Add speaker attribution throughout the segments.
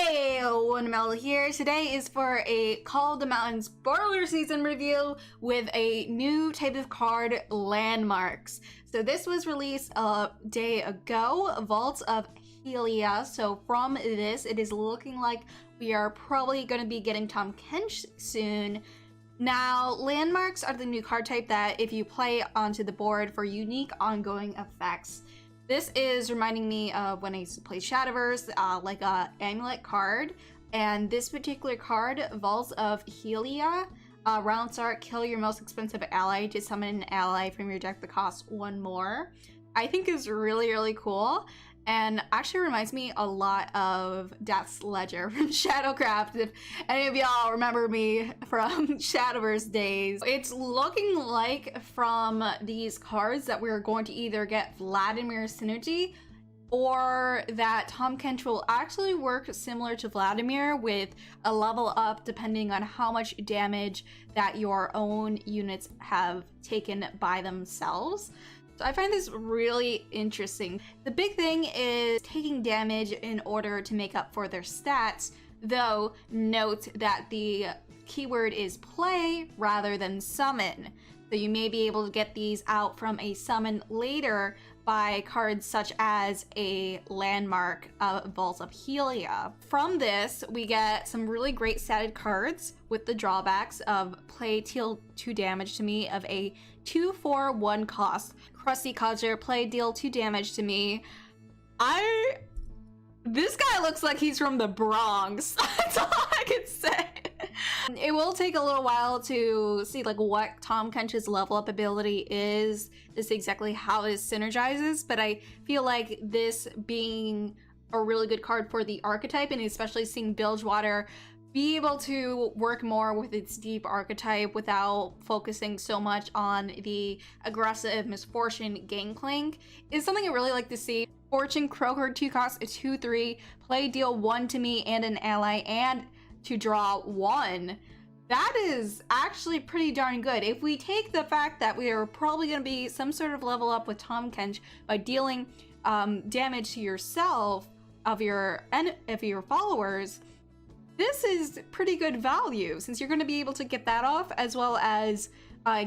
Speaker 1: Hey, Windmill here. Today is for a Call of the Mountain spoiler season review with a new type of card, Landmarks. So this was released a day ago, Vaults of Helia. So from this, it is looking like we are probably going to be getting Tahm Kench soon. Now, Landmarks are the new card type that if you play onto the board for unique ongoing effects. This is reminding me of when I used to play Shadowverse, like a amulet card. And this particular card, Vaults of Helia, round start, kill your most expensive ally to summon an ally from your deck that costs one more. I think is really, really cool. And actually reminds me a lot of Death's Ledger from Shadowcraft, if any of y'all remember me from Shadowverse days. It's looking like from these cards that we're going to either get Vladimir Synergy or that Tahm Kench will actually work similar to Vladimir with a level up depending on how much damage that your own units have taken by themselves. So I find this really interesting. The big thing is taking damage in order to make up for their stats, though note that the keyword is play rather than summon. So you may be able to get these out from a summon later by cards such as a Landmark of Vaults of Helia. From this, we get some really great statted cards with the drawbacks of play deal 2 damage to me of a 2/4/1 cost. Crusty Codger, play deal 2 damage to me. This guy looks like he's from the Bronx. That's all I can say. It will take a little while to see like what Tahm Kench's level up ability is, just exactly how it synergizes, but I feel like this being a really good card for the archetype, and especially seeing Bilgewater be able to work more with its deep archetype without focusing so much on the aggressive Misfortune Gangplank is something I really like to see. Fortune Croaker 2 cost a 2/3, play deal 1 to me and an ally, and to draw 1. That is actually pretty darn good. If we take the fact that we are probably going to be some sort of level up with Tahm Kench by dealing damage to yourself of your followers, this is pretty good value since you're going to be able to get that off as well as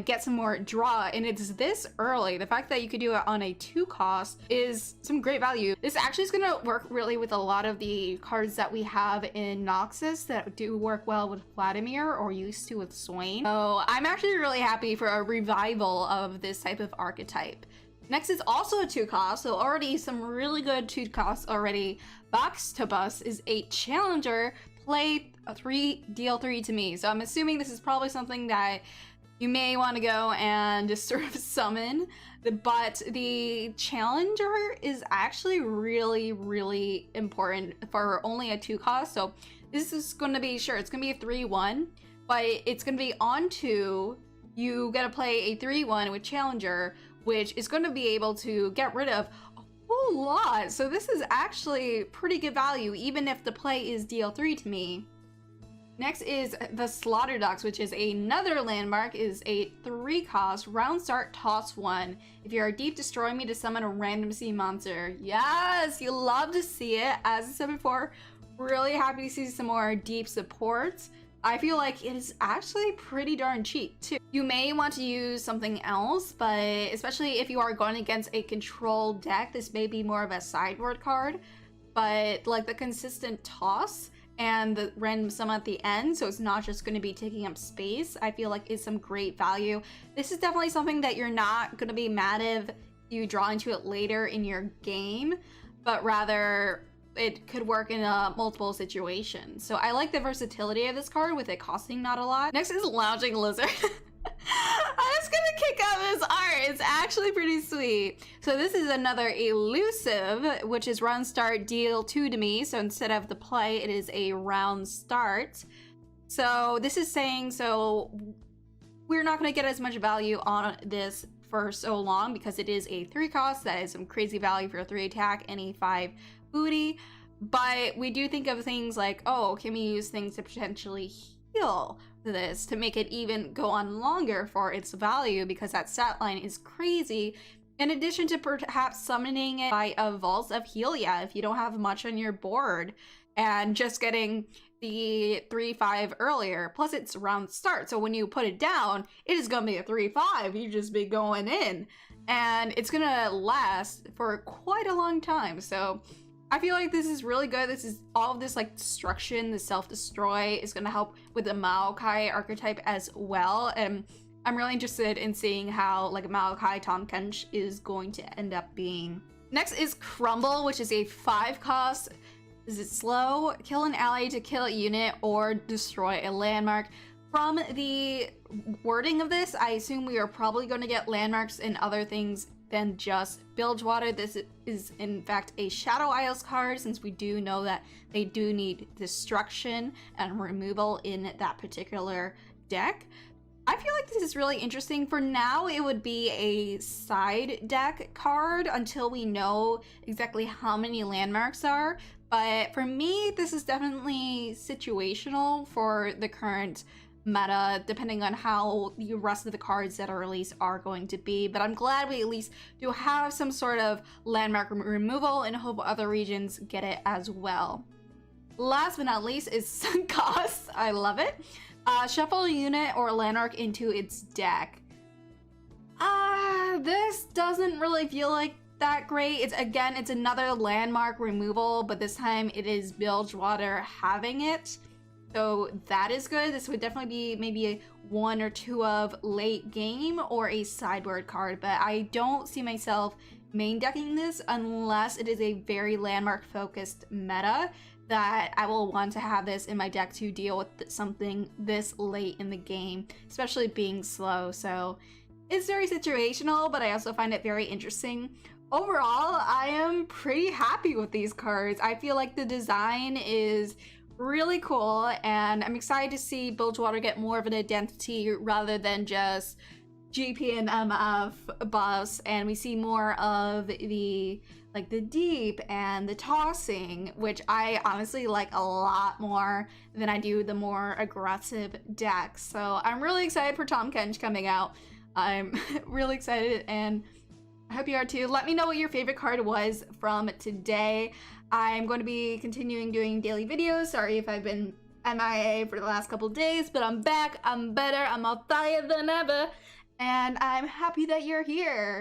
Speaker 1: get some more draw, and it's this early. The fact that you could do it on a 2 cost is some great value. This actually is going to work really with a lot of the cards that we have in Noxus that do work well with Vladimir or used to with Swain. So I'm actually really happy for a revival of this type of archetype. Next is also a 2 cost, so already some really good 2 costs already. Box to Bus is a challenger, play 3, deal 3 to me. So I'm assuming this is probably something that you may want to go and just sort of summon, but the challenger is actually really, really important for only a 2 cost. So this is going to be, sure, it's going to be a 3/1, but it's going to be on 2. You got to play a 3/1 with challenger, which is going to be able to get rid of a whole lot. So this is actually pretty good value, even if the play is deal 3 to me. Next is the Slaughter Dogs, which is another Landmark, is a 3 cost, round start, toss 1. If you are deep, destroy me to summon a random sea monster. Yes, you love to see it. As I said before, really happy to see some more deep supports. I feel like it is actually pretty darn cheap too. You may want to use something else, but especially if you are going against a control deck, this may be more of a sideboard card, but like the consistent toss and the random sum at the end, so it's not just going to be taking up space, I feel like is some great value. This is definitely something that you're not going to be mad if you draw into it later in your game, but rather it could work in multiple situations. So I like the versatility of this card with it costing not a lot. Next is Lounging Lizard. I'm just gonna kick out this art. It's actually pretty sweet. So this is another elusive, which is round start, deal 2 to me. So instead of the play, it is a round start. So this is saying, so we're not gonna get as much value on this for so long because it is a 3 cost. That is some crazy value for a 3 attack and a 5 booty. But we do think of things like, oh, can we use things to potentially heal this to make it even go on longer for its value, because that stat line is crazy. In addition to perhaps summoning it by a Vaults of Helia if you don't have much on your board. and just getting the 3-5 earlier. Plus it's round start, so when you put it down, it is gonna be a 3-5. You just be going in, and it's gonna last for quite a long time. So I feel like this is really good. This is all of this like destruction, the self-destroy is gonna help with the Maokai archetype as well. And I'm really interested in seeing how like Maokai Tahm Kench is going to end up being. Next is Crumble, which is a 5-cost. Is it slow? Kill an ally to kill a unit or destroy a landmark. From the wording of this, I assume we are probably going to get landmarks and other things than just Bilgewater. This is in fact a Shadow Isles card, since we do know that they do need destruction and removal in that particular deck. I feel like this is really interesting. For now, it would be a side deck card until we know exactly how many landmarks are. But for me, this is definitely situational for the current meta, depending on how the rest of the cards that are released are going to be. But I'm glad we at least do have some sort of landmark removal, and hope other regions get it as well. Last but not least is Sunk Cost. I love it. Shuffle a unit or a landmark into its deck. This doesn't really feel like that great. It's another landmark removal, but this time it is Bilgewater having it. So that is good. This would definitely be maybe a 1 or 2 of late game or a sideboard card, but I don't see myself main decking this unless it is a very landmark focused meta that I will want to have this in my deck to deal with something this late in the game, especially being slow. So it's very situational, but I also find it very interesting. Overall, I am pretty happy with these cards. I feel like the design is really cool, and I'm excited to see Bilgewater get more of an identity rather than just GP and MF buffs, and we see more of the deep and the tossing, which I honestly like a lot more than I do the more aggressive decks. So I'm really excited for Tahm Kench coming out. I'm really excited, and I hope you are too. Let me know what your favorite card was from today. I'm going to be continuing doing daily videos. Sorry if I've been MIA for the last couple days, but I'm back, I'm better, I'm more tired than ever, and I'm happy that you're here.